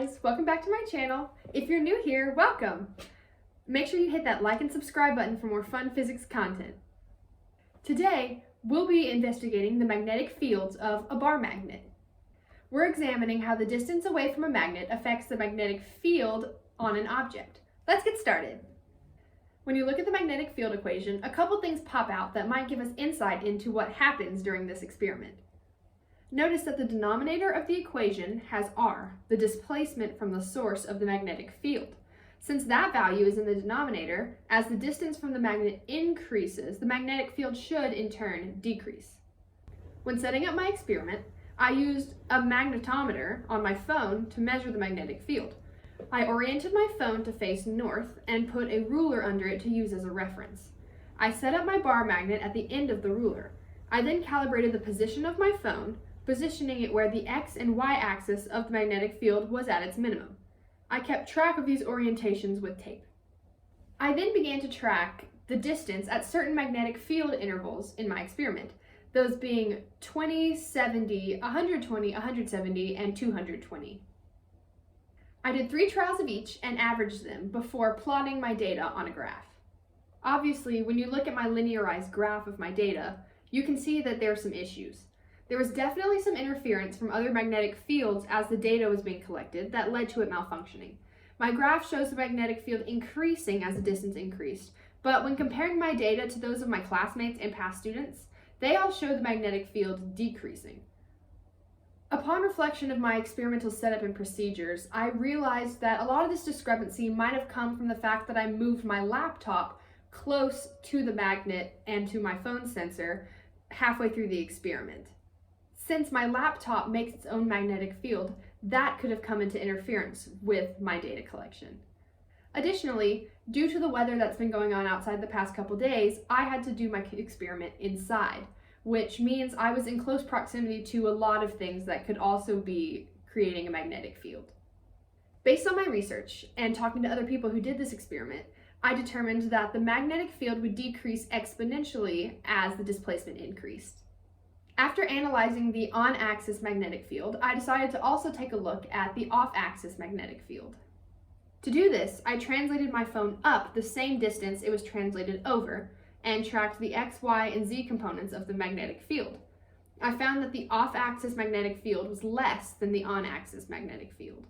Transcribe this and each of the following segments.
guys, welcome back to my channel. If you're new here, welcome. Make sure you hit that like and subscribe button for more fun physics content. Today, we'll be investigating the magnetic fields of a bar magnet. We're examining how the distance away from a magnet affects the magnetic field on an object. Let's get started. When you look at the magnetic field equation, a couple things pop out that might give us insight into what happens during this experiment. Notice that the denominator of the equation has r, the displacement from the source of the magnetic field. Since that value is in the denominator, as the distance from the magnet increases, the magnetic field should in turn decrease. When setting up my experiment, I used a magnetometer on my phone to measure the magnetic field. I oriented my phone to face north and put a ruler under it to use as a reference. I set up my bar magnet at the end of the ruler. I then calibrated the position of my phone, positioning it where the x and y axis of the magnetic field was at its minimum. I kept track of these orientations with tape. I then began to track the distance at certain magnetic field intervals in my experiment, those being 20, 70, 120, 170, and 220. I did 3 trials of each and averaged them before plotting my data on a graph. Obviously, when you look at my linearized graph of my data, you can see that there are some issues. There was definitely some interference from other magnetic fields as the data was being collected that led to it malfunctioning. My graph shows the magnetic field increasing as the distance increased, but when comparing my data to those of my classmates and past students, they all show the magnetic field decreasing. Upon reflection of my experimental setup and procedures, I realized that a lot of this discrepancy might have come from the fact that I moved my laptop close to the magnet and to my phone sensor halfway through the experiment. Since my laptop makes its own magnetic field, that could have come into interference with my data collection. Additionally, due to the weather that's been going on outside the past couple days, I had to do my experiment inside, which means I was in close proximity to a lot of things that could also be creating a magnetic field. Based on my research and talking to other people who did this experiment, I determined that the magnetic field would decrease exponentially as the displacement increased. After analyzing the on-axis magnetic field, I decided to also take a look at the off-axis magnetic field. To do this, I translated my phone up the same distance it was translated over and tracked the x, y, and z components of the magnetic field. I found that the off-axis magnetic field was less than the on-axis magnetic field.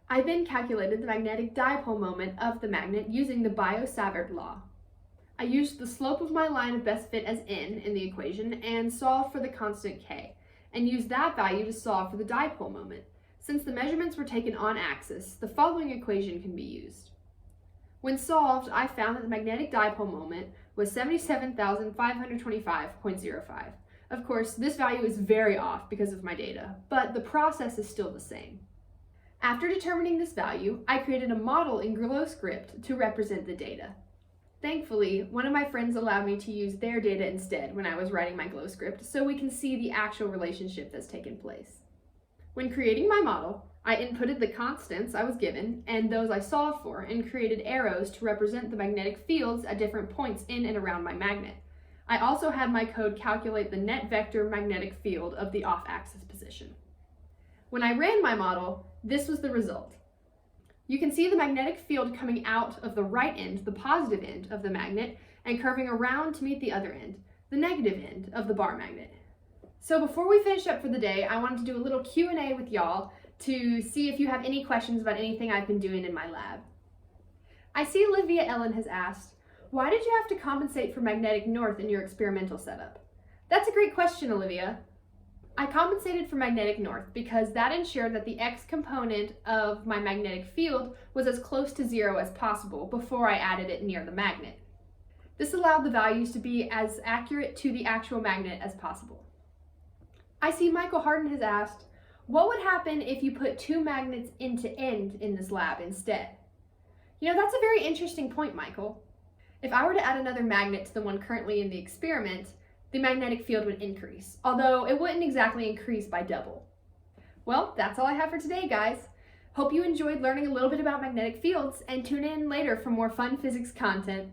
I then calculated the magnetic dipole moment of the magnet using the Biot-Savart law. I used the slope of my line of best fit as n in the equation and solved for the constant k, and used that value to solve for the dipole moment. Since the measurements were taken on axis, the following equation can be used. When solved, I found that the magnetic dipole moment was 77,525.05. Of course, this value is very off because of my data, but the process is still the same. After determining this value, I created a model in GlowScript to represent the data. Thankfully, one of my friends allowed me to use their data instead when I was writing my GlowScript, so we can see the actual relationship that's taken place. When creating my model, I inputted the constants I was given and those I solved for and created arrows to represent the magnetic fields at different points in and around my magnet. I also had my code calculate the net vector magnetic field of the off-axis position. When I ran my model, this was the result. You can see the magnetic field coming out of the right end, the positive end of the magnet, and curving around to meet the other end, the negative end of the bar magnet. So before we finish up for the day, I wanted to do a little Q&A with y'all to see if you have any questions about anything I've been doing in my lab. I see Olivia Ellen has asked, why did you have to compensate for magnetic north in your experimental setup? That's a great question, Olivia. I compensated for magnetic north because that ensured that the x component of my magnetic field was as close to 0 as possible before I added it near the magnet. This allowed the values to be as accurate to the actual magnet as possible. I see Michael Harden has asked, what would happen if you put 2 magnets end to end in this lab instead? You know, that's a very interesting point, Michael. If I were to add another magnet to the one currently in the experiment, the magnetic field would increase, although it wouldn't exactly increase by double. Well, that's all I have for today, guys. Hope you enjoyed learning a little bit about magnetic fields, and tune in later for more fun physics content.